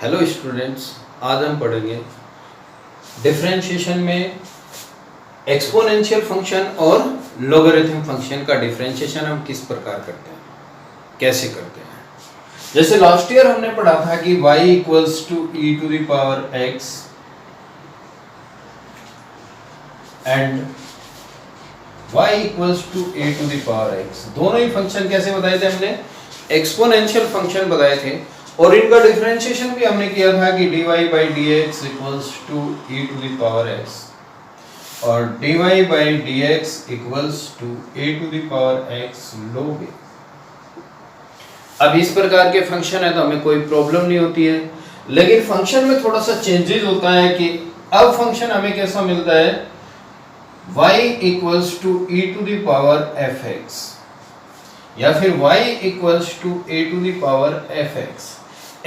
Hello students, आज हम पढ़ेंगे डिफरेंशिएशन में एक्सपोनेंशियल फंक्शन और लॉगरिथम फंक्शन का डिफरेंशिएशन हम किस प्रकार करते हैं, कैसे करते हैं। जैसे लास्ट ईयर हमने पढ़ा था कि y equals to e to the power x and y equals to a to the power x। दोनों ही फंक्शन कैसे बताए थे हमने? एक्सपोनेंशियल फंक्शन बताए थे और इनका डिफरेंशिएशन भी हमने किया था कि dy by dx equals to e to the power x और dy by dx equals to a to the power x log a। अब इस प्रकार के फंक्शन है तो हमें कोई प्रॉब्लम नहीं होती है, लेकिन फंक्शन में थोड़ा सा चेंजेस होता है कि अब फंक्शन हमें कैसा मिलता है, y equals to e to the power fx या फिर y equals to a to the power fx।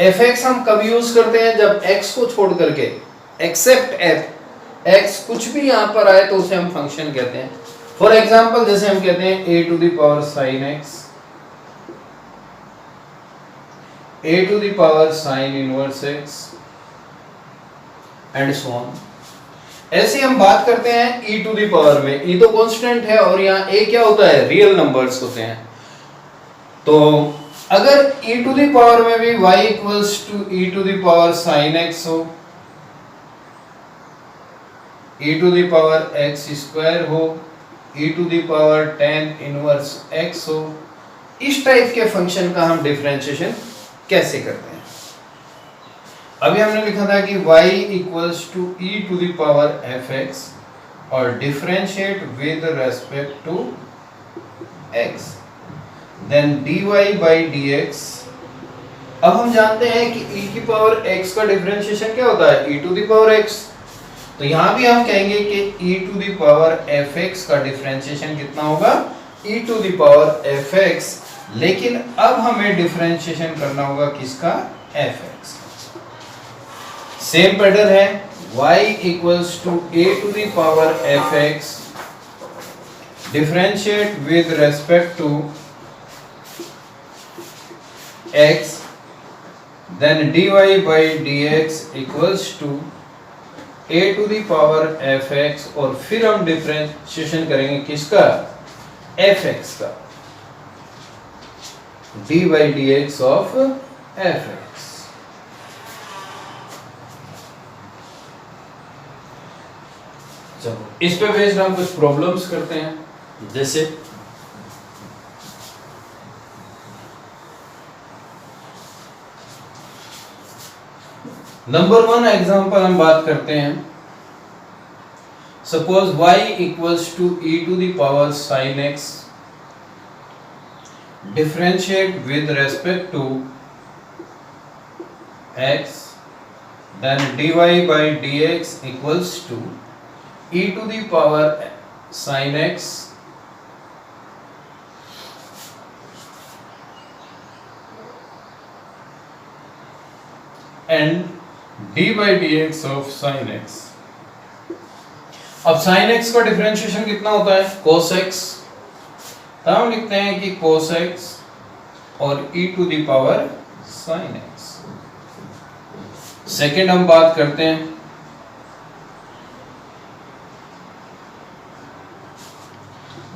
fx हम कब यूज करते हैं? जब x को छोड़ करके, एक्सेप्ट x कुछ भी यहां पर आए तो उसे हम फंक्शन कहते हैं। फॉर एग्जांपल जैसे हम कहते हैं a to the power sin x, a to the power sin inverse x and so on. ऐसे हम बात करते हैं e टू द पावर में, e तो कांस्टेंट है और यहाँ a क्या होता है? रियल नंबर्स होते हैं। तो अगर e टू द पावर में भी y equals to e to the power sin x हो, e to the power x square हो, e to the power tan inverse x हो, इस टाइप के फंक्शन का हम डिफरेंशिएशन कैसे करते हैं? अभी हमने लिखा था कि y equals to e to the power fx और differentiate with respect to x, then dy by dx। अब हम जानते हैं कि e की पावर x का डिफरेंशिएशन क्या होता है? e to the power x। तो यहां भी हम कहेंगे कि e to the power fx का डिफरेंशिएशन कितना होगा? e to the power fx, लेकिन अब हमें डिफरेंशिएशन करना होगा किसका? fx। सेम पैटर्न है, y equals to a to the power fx differentiate with respect to x, then dy by dx equals to a to the power fx और फिर हम डिफरेंशिएशन करेंगे किसका? fx का, dy by dx of fx। चलो इस पे based हम कुछ प्रॉब्लम्स करते हैं। जैसे नंबर 1 एग्जांपल हम बात करते हैं। Suppose y equals to e to the power sin x differentiate with respect to x, then dy by dx equals to e to the power sin x and d by dx of sin x। अब sin x का differentiation कितना होता है? cos x। तब हम लिखते हैं कि cos x और e to the power sin x। Second हम बात करते हैं,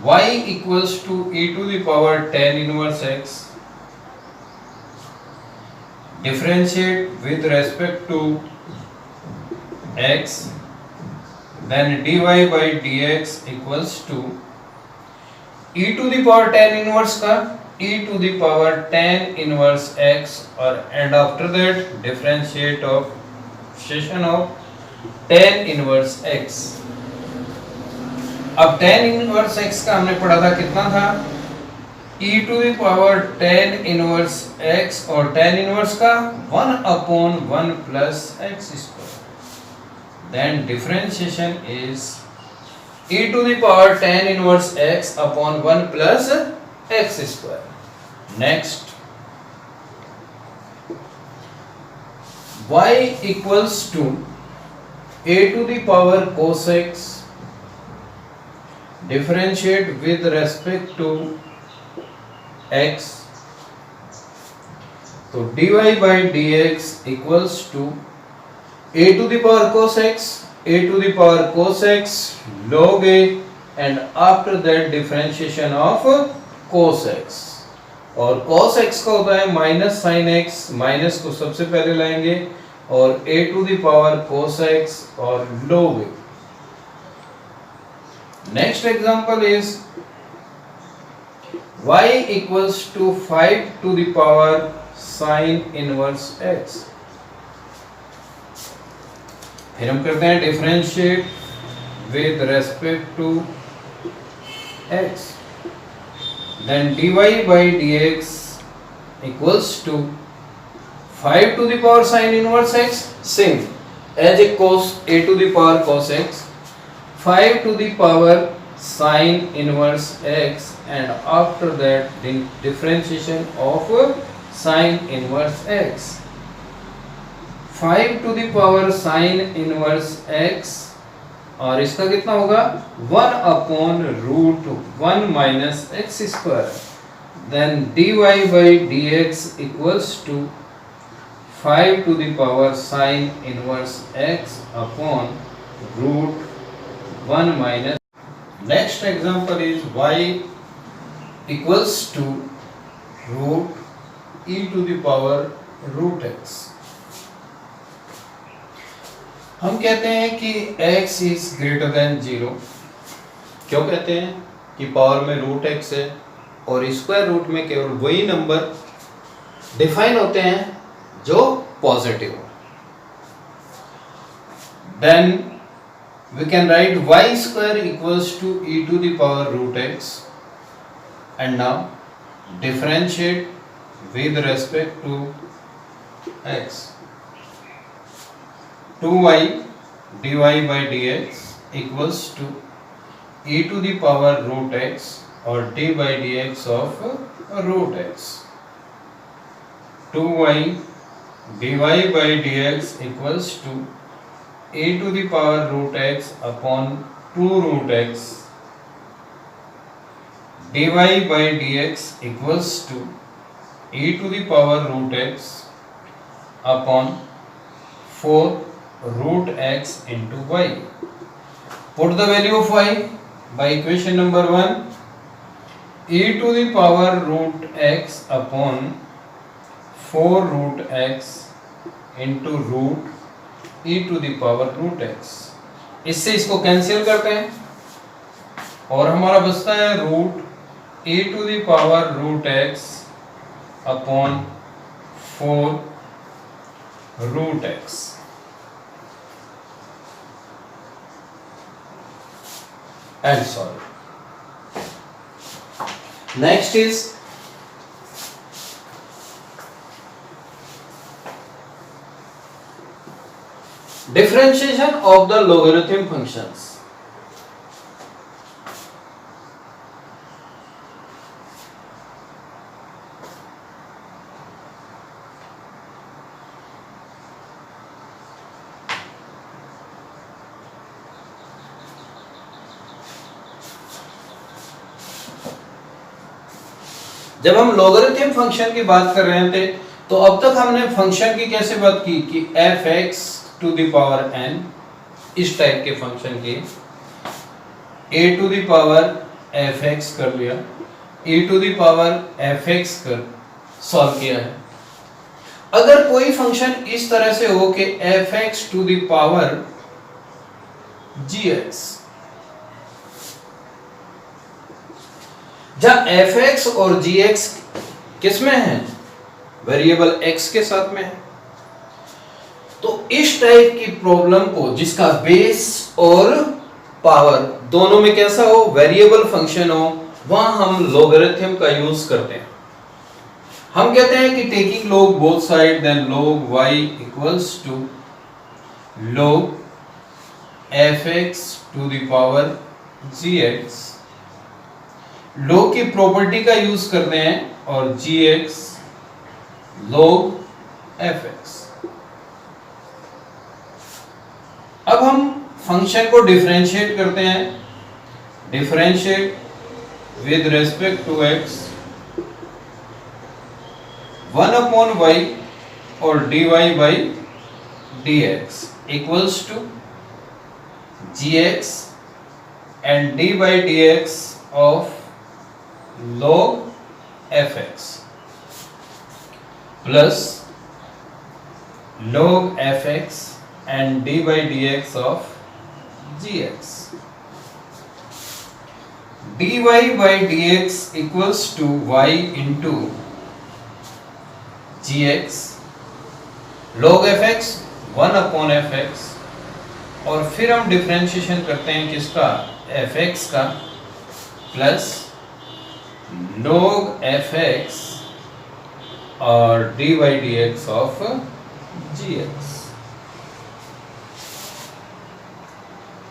y equals to e to the power tan inverse x differentiate with respect to x, then dy by dx equals to e to the power tan inverse का e to the power tan inverse x और and after that differentiation of tan inverse x। अब tan inverse x का हमने पढ़ा था, कितना था? e to the power tan inverse x और tan इनवर्स का 1/1 plus x square. Then differentiation is e to the power tan inverse x upon 1 plus x square. Next y equals to a to the power cos x differentiate with respect to x। तो dy by dx equals to a to the power cos x, a to the power cos x log a, and after that differentiation of cos x. और cos x का होता है minus sine x, minus को सबसे पहले लाएंगे और a to the power cos x और log a. Next example is y equals to 5 to the power sin inverse x. फिर हम करते हैं differentiate with respect to x. Then dy by dx equals to 5 to the power sin inverse x, same as a cos a to the power cos x, 5 to the power sin inverse x, and after that the differentiation of sin inverse x. 5 to the power sin inverse x और इसका कितना होगा 1 upon root 1 minus x square. Then dy by dx equals to 5 to the power sin inverse x upon root 1 minus. Next example is y equals to root e to the power root x. हम कहते हैं कि x is greater than 0. क्यों कहते हैं कि power में root x है और स्क्वायर रूट में केवल वही नंबर डिफाइन होते हैं जो पॉजिटिव हो. Then we can write y square equals to e to the power root x, and now differentiate with respect to x. 2y dy by dx equals to e to the power root x or d by dx of root x. 2y dy by dx equals to e to the power root x upon 2 root x. dy by dx equals to e to the power root x upon 4 root x into y. Put the value of y by equation number 1. E to the power root x upon 4 root x into root e to the power root x. इससे इसको cancel करते हैं और हमारा बचता है root e to the power root x upon 4 root x. And solve. Next is differentiation of the logarithm functions. जब हम लॉगरिथम फंक्शन की बात कर रहे थे तो अब तक हमने फंक्शन की कैसे बात की कि f(x) to the power n, इस टाइप के फंक्शन की a to the power f(x) कर लिया, e to the power f(x) कर सॉल्व किया है. अगर कोई फंक्शन इस तरह से हो कि f(x) to the power gx, जहाँ f(x) और gx किस में है, वेरिएबल x के साथ में है, तो इस टाइप की प्रॉब्लम को जिसका बेस और पावर दोनों में कैसा हो, वेरिएबल फंक्शन हो, वहां हम लॉगरिथम का यूज करते हैं. हम कहते हैं कि taking log both side then log y equals to log f(x) to the power gx. log की प्रॉपर्टी का यूज करते हैं और gx log f(x). अब हम फंक्शन को डिफरेंशिएट करते हैं. Differentiate with respect to x. 1/y और dy by dx equals to gx and d by dx of log fx plus log fx and d by dx of gx. dy by dx equals to y into gx log fx 1/fx और फिर हम differentiation करते हैं किसका, fx का, plus log fx और dy by dx of gx.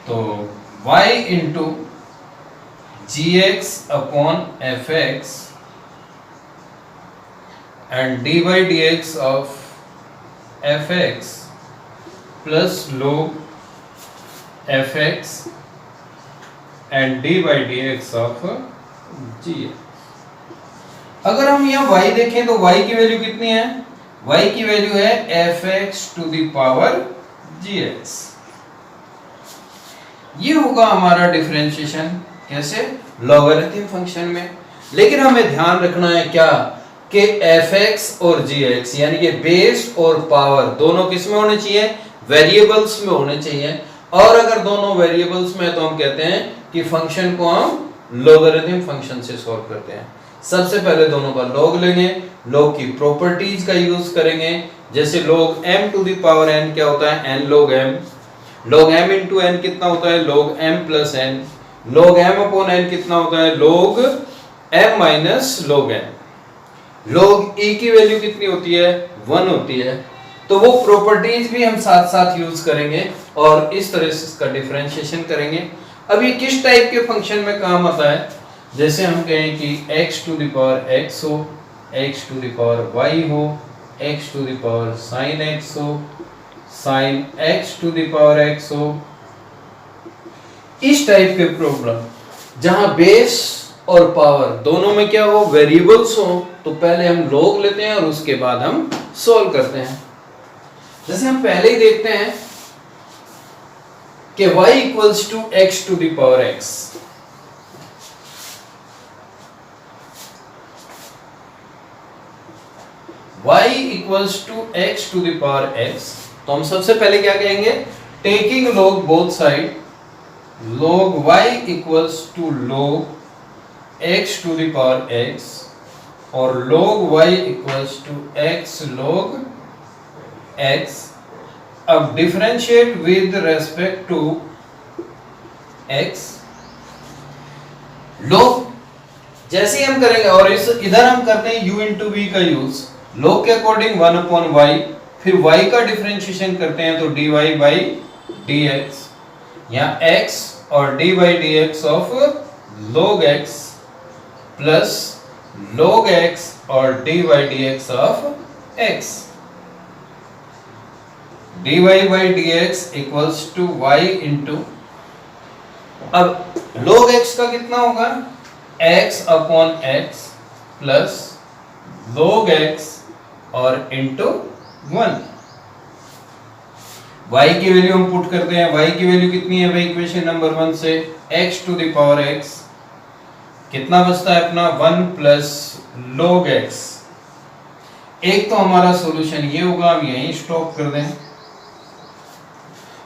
तो y into gx upon fx and dy by dx of fx plus log fx and dy by dx of gx. अगर हम यहाँ y देखें तो y की value कितनी है, y की वैल्यू है fx to the power gx. ये होगा हमारा डिफरेंशिएशन कैसे, लॉगरिथम फंक्शन में. लेकिन हमें ध्यान रखना है क्या कि fx और gx यानी कि बेस और पावर दोनों किस में होने चाहिए, वेरिएबल्स में होने चाहिए. और अगर दोनों वेरिएबल्स में तो हम कहते हैं कि फंक्शन को हम लॉगरिथम फंक्शन से सॉल्व करते हैं. सबसे पहले दोनों का लॉग लेंगे, लॉग की प्रॉपर्टीज का यूज करेंगे. जैसे log m to the power n क्या होता है, n log m. log m into n कितना होता है, log m plus n. log m upon n कितना होता है, log m minus log n. log e की वैल्यू कितनी होती है, 1 होती है. तो वो प्रॉपर्टीज भी हम साथ साथ यूज करेंगे और इस तरह से इसका डिफरेंशिएशन करेंगे. अब ये किस टाइप के फंक्शन में काम आता है, जैसे हम कहें कि x to the power x हो, x to the power y हो, x to the power sin x हो, sin x to the power x हो. इस टाइप के प्रॉब्लम जहां बेस और पावर दोनों में क्या हो, वेरिएबल्स हो, तो पहले हम लॉग लेते हैं और उसके बाद हम सॉल्व करते हैं. जैसे हम पहले ही देखते हैं कि y equals to x to the power x. y equals to x to the power x. तो हम सबसे पहले क्या कहेंगे, taking log both side, log y equals to log x to the power x और log y equals to x log x. अब differentiate with respect to x. log जैसे ही हम करेंगे और इस इधर हम करते हैं u into v का यूज, log के अकॉर्डिंग 1/y, फिर y का डिफरेंशिएशन करते हैं तो dy by dx. यहाँ x और dy by dx of log x plus log x और dy by dx of x. dy by dx equals to y into, अब log x का कितना होगा, x upon x plus log x और into 1. y की value हम put करते हैं, y की वैल्यू कितनी है भाई इक्वेशन नंबर 1 से, x to the power x. कितना बचता है अपना 1 प्लस log x. एक तो हमारा सॉल्यूशन ये होगा, हम यहीं स्टॉप कर दें.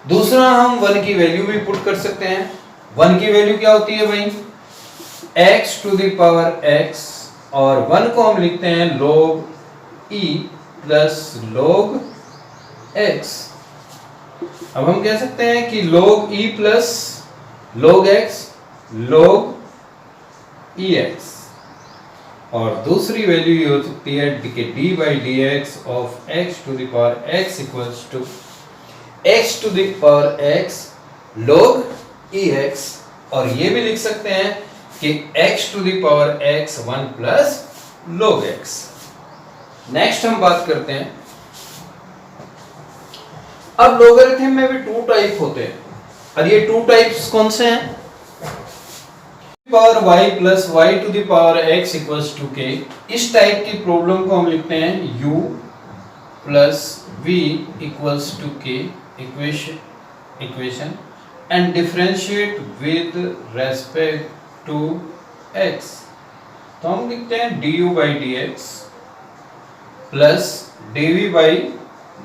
दूसरा हम 1 की वैल्यू भी पुट कर सकते हैं. 1 की वैल्यू क्या होती है भाई, x to the power x और 1 को हम लिखते हैं log e plus log x. अब हम कह सकते हैं कि log e plus log x log ex. और दूसरी वैल्यू ये हो सकती है कि d by dx of x to the power x equals to x to the power x log ex. और ये भी लिख सकते हैं कि x to the power x 1 plus log x. Next हम बात करते हैं, अब लोगरिथम में भी 2 टाइप होते हैं और ये 2 टाइप्स कौन से हैं, power y plus y to the power x equals to k, इस टाइप की प्रॉब्लम को हम लिखते हैं u plus v equals to k equation and differentiate with respect to x। तो हम लिखते हैं du by dx plus dv by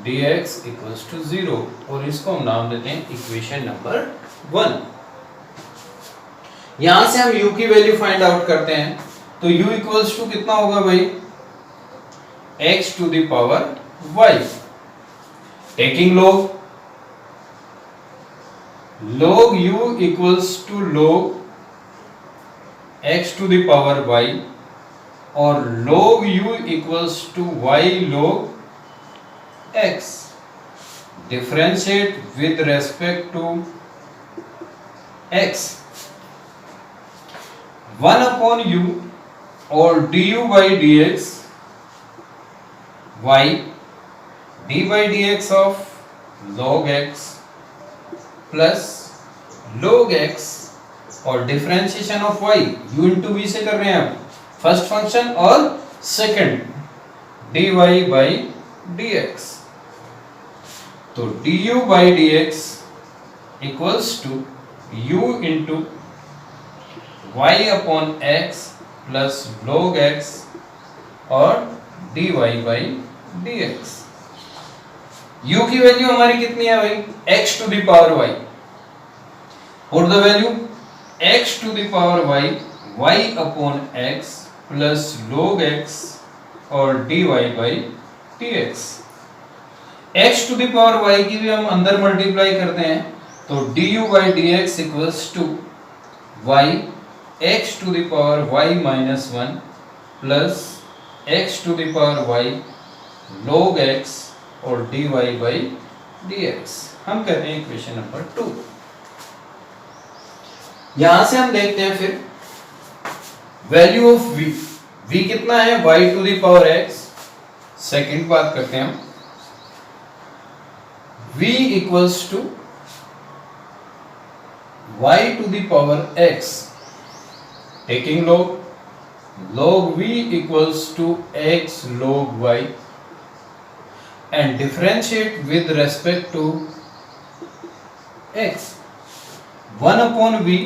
dx equals to 0 और इसको हम नाम देते हैं इक्वेशन नंबर 1। यहां से हम u की वैल्यू फाइंड आउट करते हैं तो u इक्वल्स टू कितना होगा भाई, x to the power y, taking log u equals to log x to the power y और log u equals to y log x, differentiate with respect to x, 1 upon u और du by dx y, d by dx of log x plus log x और differentiation of y, u into v से कर रहे हैं आप first function और second dy by dx। तो du by dx equals to u into y upon x plus log x और dy by dx। u की वैल्यू हमारी कितनी है भाई, x to the power y और the value x to the power y upon x plus log x और dy by dx। x to the power y की भी हम अंदर मल्टीप्लाई करते हैं तो du by dx equals to y x to the power y minus 1 plus x to the power y log x और dy by dx। हम करते हैं इक्वेशन नंबर 2। यहां से हम देखते हैं फिर वैल्यू ऑफ v, v कितना है y to the power x, second बात करते हैं हम, v equals to y to the power x, taking log v equals to x log y and differentiate with respect to x, 1 upon v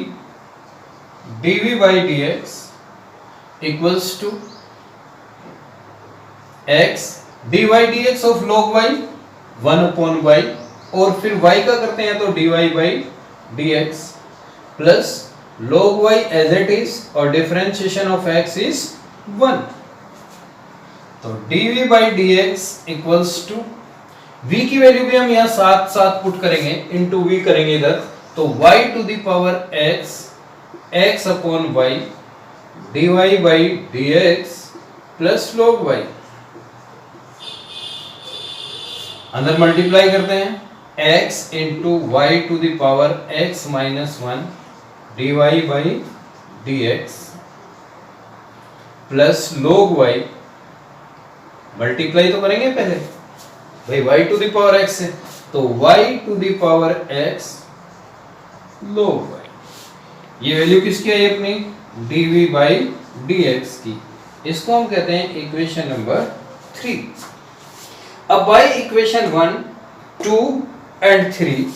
dv by dx equals to x dy dx of log y 1 upon y और फिर y का करते हैं तो dy by dx plus log y as it is और differentiation of x is 1। तो dv by dx equals to v की value भी हम यहाँ साथ साथ पुट करेंगे, इनटू v करेंगे इधर तो y to the power x x upon y dy by dx plus log y, अंदर मल्टीप्लाई करते हैं x into y to the power x minus 1 dy by dx plus log y, multiply तो करेंगे पहले भाई y to the power x है तो y to the power x log y, ये वैल्यू किसकी है अपनी dv by dx की, इसको हम कहते हैं इक्वेशन नंबर 3। अब by equation 1, 2 and 3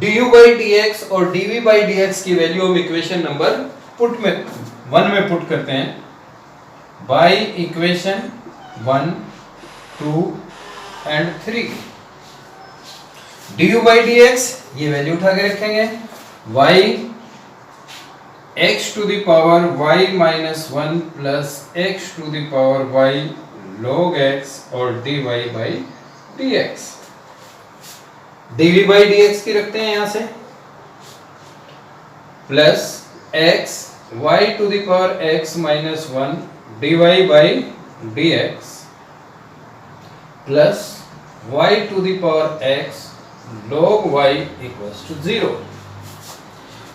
du by dx और dv by dx की वैल्यू हम इक्वेशन नंबर 1 में पुट करते हैं by equation 1, 2 and 3। du by dx ये वैल्यू उठा के रखेंगे y x to the power y minus 1 plus x to the power y log x और dy by dx, dv by dx की रखते हैं यहां से plus x y to the power x minus 1 dy by dx plus y to the power x log y equals to 0।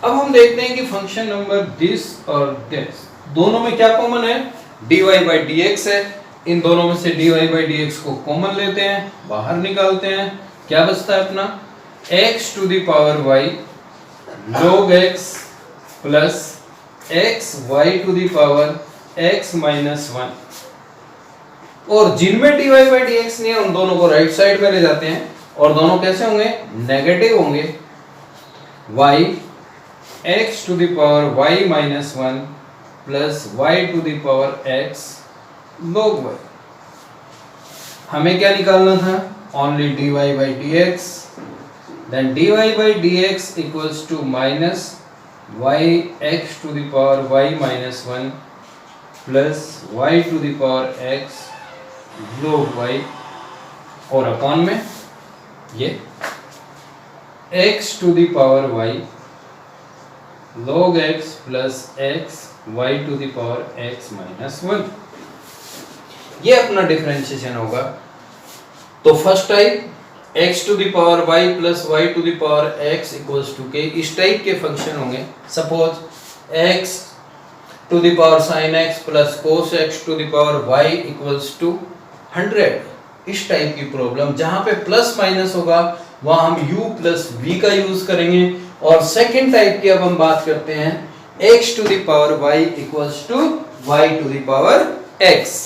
अब हम देखते हैं कि फंक्शन नंबर दिस और दिस दोनों में क्या कॉमन है, dy by dx है, इन दोनों में से dy by dx को कॉमन लेते हैं, बाहर निकालते हैं, क्या बचता है अपना x to the power y log x plus x y to the power x minus 1। और जिनमें dy बाई डी एक्स नहीं है उन दोनों को राइट साइड में ले जाते हैं और दोनों कैसे होंगे, नेगेटिव होंगे। y x to the power y minus 1 plus y to the power x log y। हमें क्या निकालना था, only dy by d x, then dy by d x equals to minus y x to the power y minus 1 plus y to the power x log y, और upon में ये x to the power y log x plus x y to the power x minus 1। ये अपना differentiation होगा। तो first type x to the power y plus y to the power x equals to k, इस type के function होंगे। Suppose x to the power sin x plus cos x to the power y equals to 100, इस type की problem जहां पे plus minus होगा वहां हम u प्लस v का यूज करेंगे। और सेकंड टाइप की अब हम बात करते हैं x to the power y equals to y to the power x।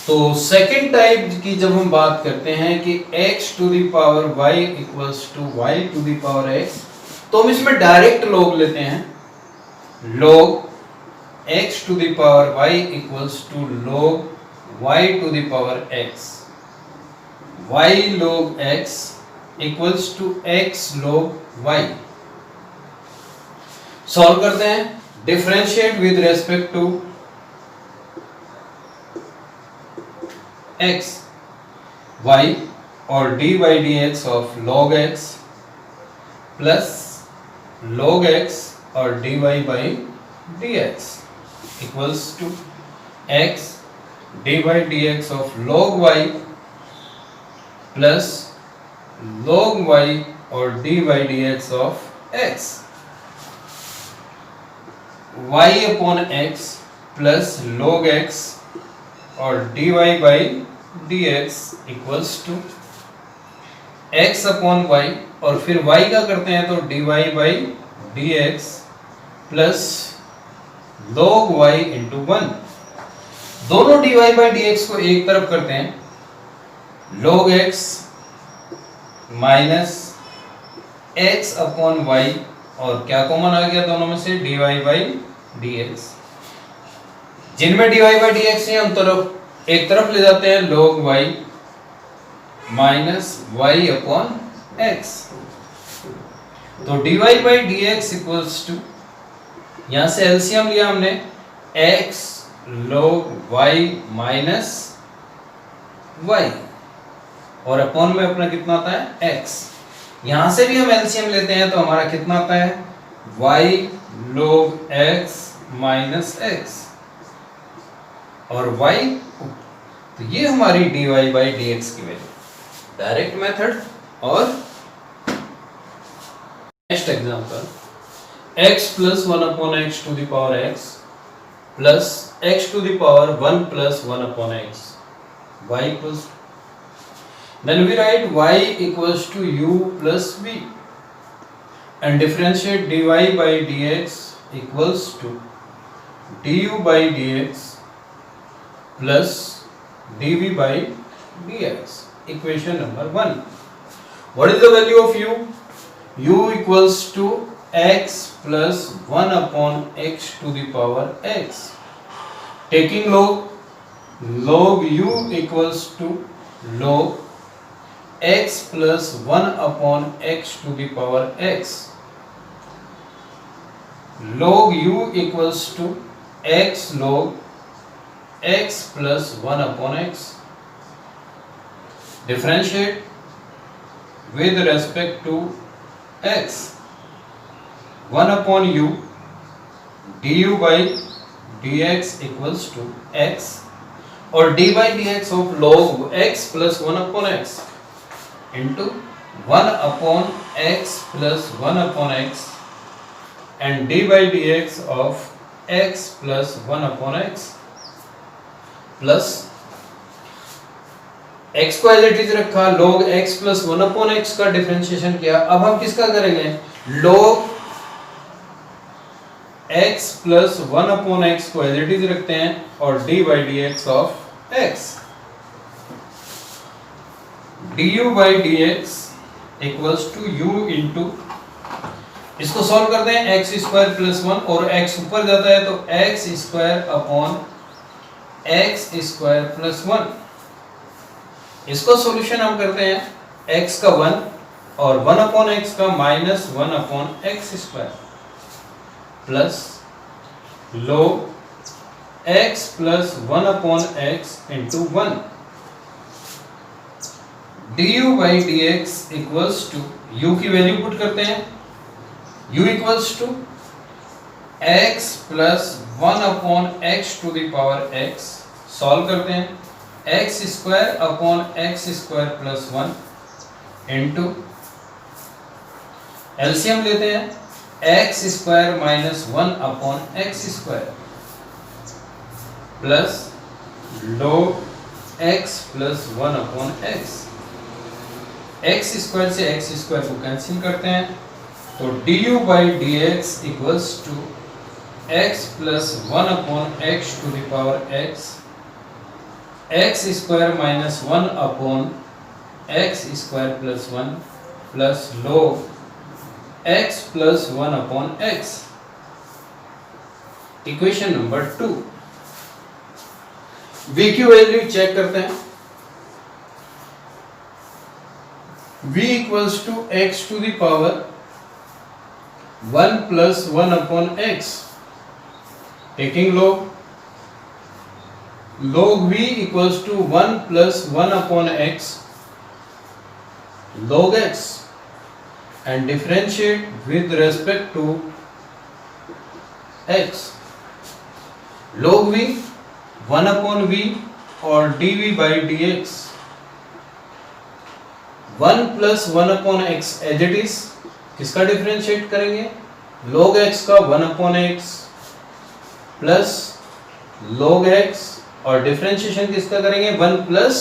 तो सेकंड टाइप की जब हम बात करते हैं कि x to the power y equals to y to the power x, तो हम इसमें डायरेक्ट लॉग लेते हैं। log x to the power y equals to log y to the power x, y log x equals to x log y। Solve करते हैं, differentiate with respect to x y और dy by d x of log x plus log x और dy by d x equals to x dy by d x of log y plus log y और dy by d x of x, y upon x plus log x और dy by d x equals to x upon y, और फिर y का करते हैं तो dy by d x plus log y into 1। दोनों dy by d x को एक तरफ करते हैं, log x minus x upon y, और क्या कॉमन आ गया दोनों में से, dy बाई डी एक्स। जिनमें dy बाई डी एक्स है उन तरफ एक तरफ ले जाते हैं log y minus y upon x। तो dy by d x equals to, यहां से एलसीएम लिया हमने, x log y minus y, और अपॉन में अपना कितना आता है x। यहां से भी हम एलसीएम लेते हैं तो हमारा कितना आता है, y log x minus x और y, तो ये हमारी dy बाई डी एक्स की वैल्यू, डायरेक्ट मेथड। और next example, x plus 1 upon x to the power x plus x to the power 1 plus 1 upon x, y equals, then we write y equals to u plus v and differentiate dy by dx equals to du by dx plus dv by dx, equation number 1। What is the value of u? u equals to x plus 1 upon x to the power x, taking log u equals to log x plus 1 upon x to the power x, log u equals to x log x plus 1 upon x, differentiate with respect to x, 1 upon u du by dx equals to x, और d by dx of log x plus 1 upon x into 1 upon x plus 1 upon x and d by dx of x plus 1/x plus x को as it is रखा, log x plus 1/x का differentiation किया। अब हम किसका करेंगे, log x plus 1/x को as it is रखते हैं और d/dx of x, du/dx equals to u into, इसको सॉल्व करते हैं x स्क्वायर प्लस 1 और x ऊपर जाता है तो x square upon x square plus 1। इसको सॉल्यूशन हम करते हैं x का 1 और 1/x का minus 1/x square plus log x plus 1/x into 1 du/dx equals to, u की वैल्यू पुट करते हैं, u equals to x plus 1/x to the power x, solve करते हैं x square upon x square plus 1 into, LCM लेते हैं x square minus 1/x square plus log x plus 1/x, x square से x square को cancel करते हैं तो du/dx equals to x plus 1/x to the power x, x square minus 1/x square plus 1 plus log x plus 1/x। Equation number 2, v की value check करते हैं, v equals to x to the power 1 plus 1/x, taking log v equals to 1 plus 1/x log x and differentiate with respect to x, log v 1/v और dv/dx 1 plus 1/x as it is, किसका differentiate करेंगे, log x का 1/x plus log x और differentiation किसका करेंगे 1 plus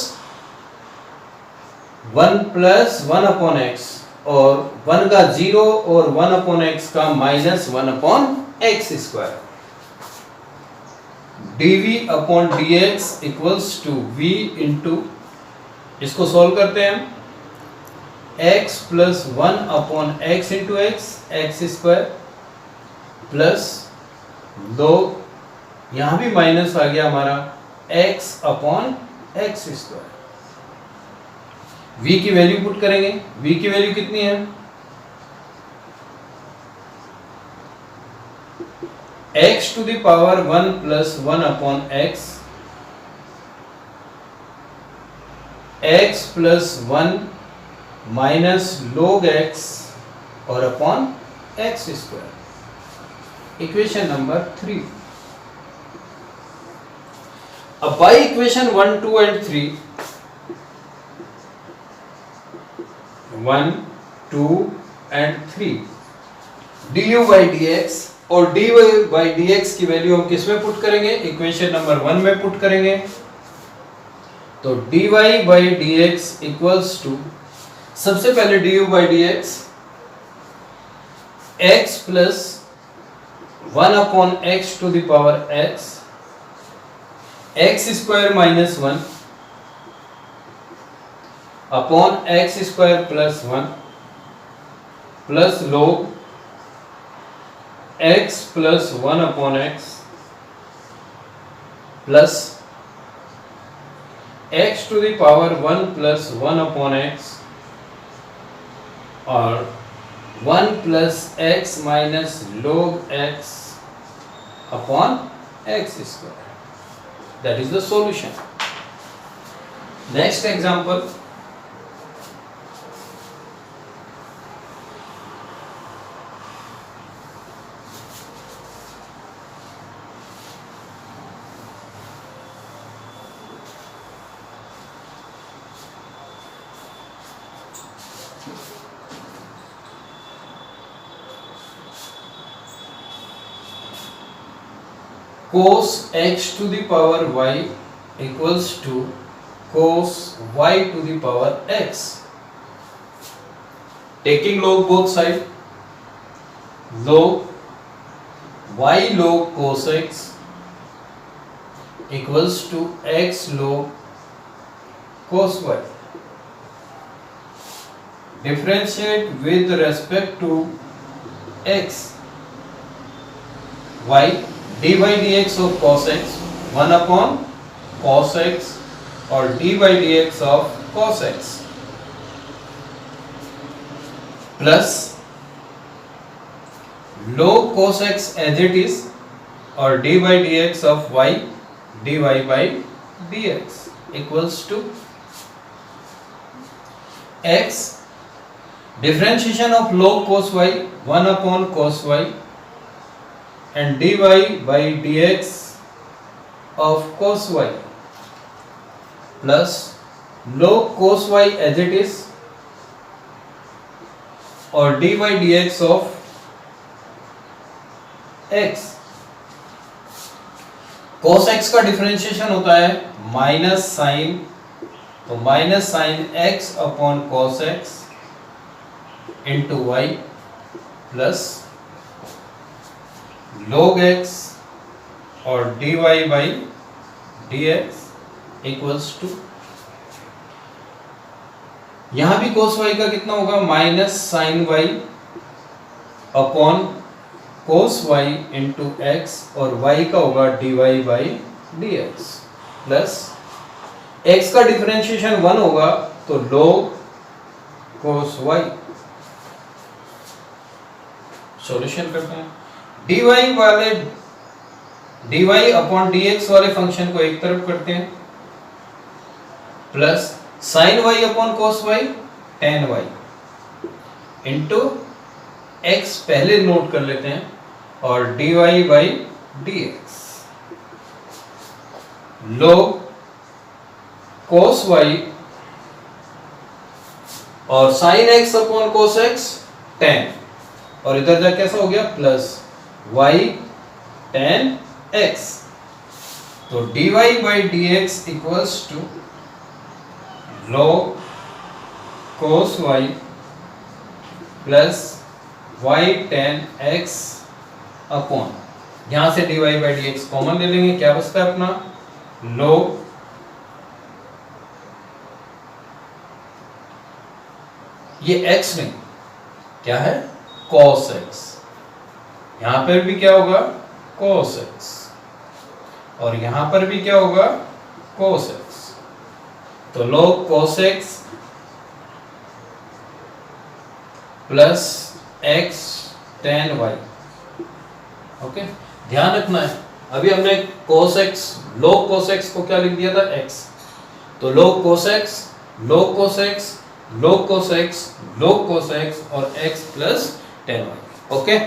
1/x और 1 का 0 और 1/x का minus 1/x square, dv/dx equals to v into, इसको सॉल्व करते हैं x plus 1/x into x square plus log, यहां भी माइनस आ गया हमारा x/x स्क्वायर, v की वैल्यू पुट करेंगे, v की वैल्यू कितनी है x to the power 1 plus 1/x, x plus 1 minus log x और upon x square. Equation number 3, अब by equation 1, 2 and 3, 1, 2 and 3 du/dx और dy/dx की वैल्यू हम किस में पुट करेंगे, इक्वेशन नंबर 1 में पुट करेंगे तो dy/dx इक्वल्स टू, सबसे पहले du/dx x plus 1/x to the power x, x square minus 1 upon x square plus 1 plus log x plus 1/x plus x to the power 1 plus 1/x और 1 plus x minus log x upon x square, that is the solution. Next example, cos x to the power y equals to cos y to the power x. Taking log both side, log y log cos x equals to x log cos y. Differentiate with respect to x. y dy dx of cos x 1 upon cos x और dy dx of cos x plus log cos x as it is और dy dx of y dy by dx equals to x differentiation of log cos y 1 upon cos y and dy by dx of cos y plus log cos y as it is और dy dx of x. cos x का differentiation होता है minus sine, तो minus sine x upon cos x into y plus log x और dy by dx equals to, यहां भी cos y का कितना होगा minus sine y upon cos y into x और y का होगा dy by dx plus x का डिफरेंशिएशन 1 होगा तो log cos y. सॉल्यूशन करते हैं. dy वाले dy अपॉन dx वाले फंक्शन को एक तरफ करते हैं plus sin y upon cos y tan y into x पहले नोट कर लेते हैं और dy by dx log cos y और sin x upon cos x tan और इधर जा कैसा हो गया प्लस y tan x, तो dy by dx equals to log cos y plus y tan x upon, यहां से dy by dx कॉमन ले लेंगे, क्या बचता है अपना log ये x नहीं क्या है cos x, यहां पर भी क्या होगा cos x और यहां पर भी क्या होगा cos x, तो log cos x plus x tan y. Okay, ध्यान रखना है अभी हमने cos x log cos x को क्या लिख दिया था x, तो log cos x log cos x log cos x log cos x और x plus tan y. Okay